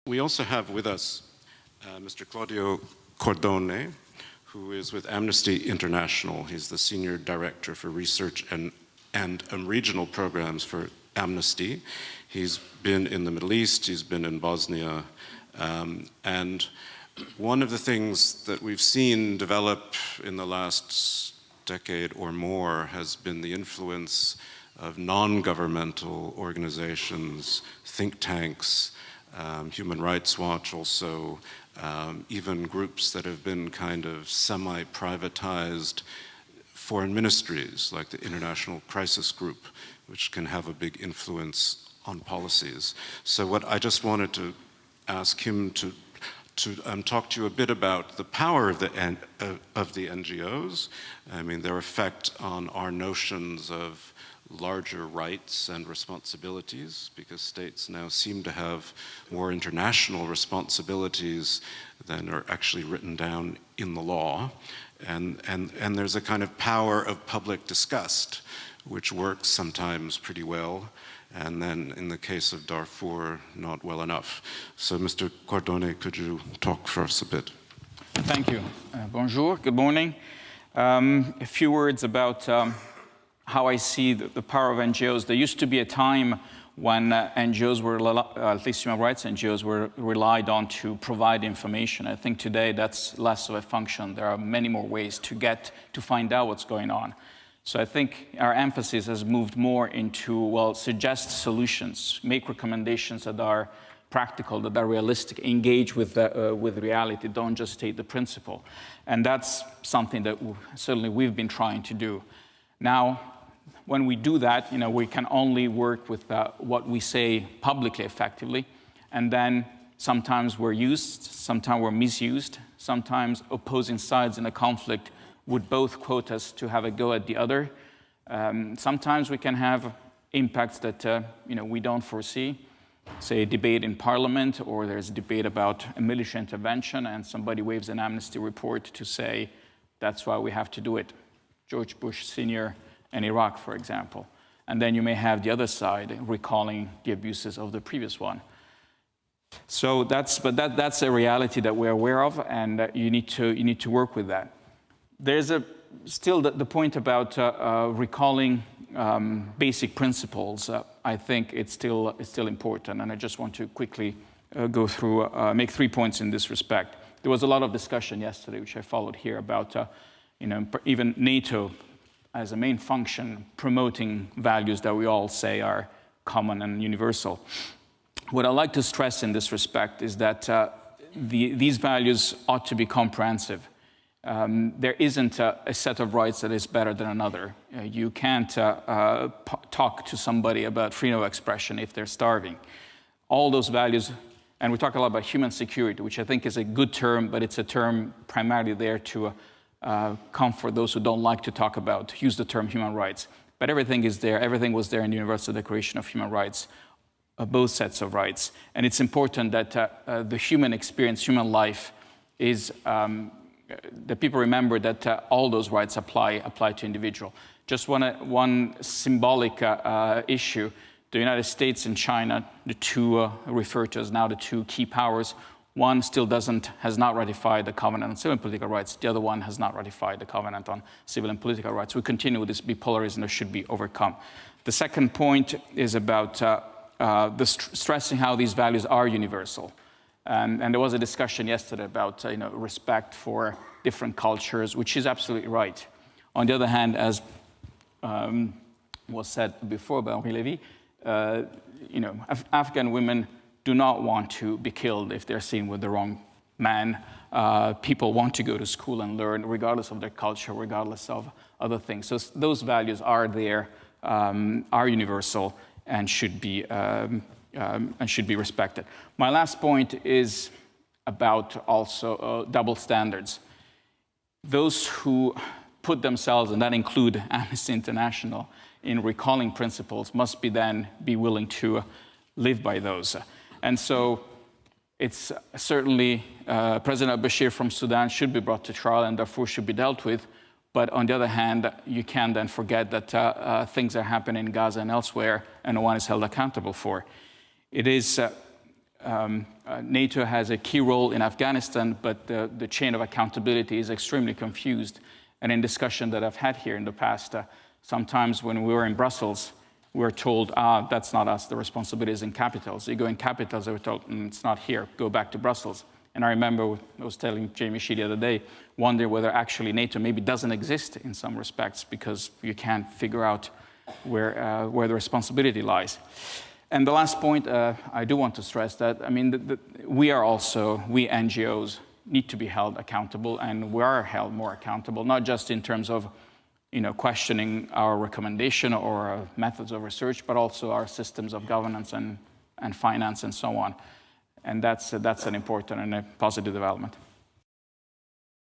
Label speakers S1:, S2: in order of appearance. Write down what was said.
S1: We also have with us Mr. Claudio Cordone, who is with Amnesty International. He's the Senior Director for Research and Regional Programs for Amnesty. He's been in the Middle East, he's been in Bosnia, and one of the things that we've seen develop in the last decade or more has been the influence of non-governmental organizations, think tanks, Human Rights Watch also, even groups that have been kind of semi-privatized foreign ministries, like the International Crisis Group, which can have a big influence on policies. So what I just wanted to ask him to talk to you a bit about the power of the NGOs, I mean, their effect on our notions of larger rights and responsibilities, because states now seem to have more international responsibilities than are actually written down in the law. And there's a kind of power of public disgust, which works sometimes pretty well, and then in the case of Darfur, not well enough. So Mr. Cordone, could you talk for us a bit?
S2: Thank you. Bonjour, good morning. A few words about how I see the power of NGOs. There used to be a time when NGOs were, at least human rights NGOs, were relied on to provide information. I think today that's less of a function. There are many more ways to find out what's going on. So I think our emphasis has moved more into, well, suggest solutions, make recommendations that are practical, that are realistic, engage with reality, don't just state the principle. And that's something that certainly we've been trying to do. Now, when we do that, we can only work with what we say publicly effectively, and then sometimes we're used, sometimes we're misused, sometimes opposing sides in a conflict would both quote us to have a go at the other. Sometimes we can have impacts that we don't foresee. Say a debate in Parliament, or there's a debate about a military intervention, and somebody waves an amnesty report to say that's why we have to do it. George Bush Sr. and Iraq, for example. And then you may have the other side recalling the abuses of the previous one. So that's a reality that we're aware of, and you need to work with that. There's still the point about recalling basic principles. I think it's still important, and I just want to quickly go through, make 3 points in this respect. There was a lot of discussion yesterday, which I followed here, about even NATO as a main function promoting values that we all say are common and universal. What I like to stress in this respect is that these values ought to be comprehensive. There isn't a set of rights that is better than another. You can't talk to somebody about freedom of expression if they're starving. All those values, and we talk a lot about human security, which I think is a good term, but it's a term primarily there to comfort those who don't like to use the term human rights. But everything is there. Everything was there in the Universal Declaration of Human Rights, both sets of rights. And it's important that the human experience, human life, is that people remember that all those rights apply to individual. Just one symbolic issue: the United States and China, the two referred to as now the two key powers. One still has not ratified the Covenant on Civil and Political Rights. The other one has not ratified the Covenant on Civil and Political Rights. We continue with this bipolarism that should be overcome. The second point is about stressing how these values are universal. And there was a discussion yesterday about respect for different cultures, which is absolutely right. On the other hand, as was said before by Henri Lévy, Afghan women do not want to be killed if they're seen with the wrong man. People want to go to school and learn, regardless of their culture, regardless of other things. So those values are there, are universal, and should be respected. My last point is about also double standards. Those who put themselves, and that include Amnesty International, in recalling principles must be willing to live by those. And so it's certainly President al-Bashir from Sudan should be brought to trial and Darfur should be dealt with. But on the other hand, you can't then forget that things are happening in Gaza and elsewhere, and no one is held accountable for. It is NATO has a key role in Afghanistan, but the chain of accountability is extremely confused. And in discussion that I've had here in the past, sometimes when we were in Brussels, we were told, that's not us, the responsibility is in capitals. You go in capitals, they were told, it's not here, go back to Brussels. And I remember I was telling Jamie Shee the other day, wonder whether actually NATO maybe doesn't exist in some respects because you can't figure out where the responsibility lies. And the last point, I do want to stress that, I mean, we NGOs need to be held accountable, and we are held more accountable, not just in terms of questioning our recommendation or our methods of research, but also our systems of governance and finance and so on. And that's an important and a positive development.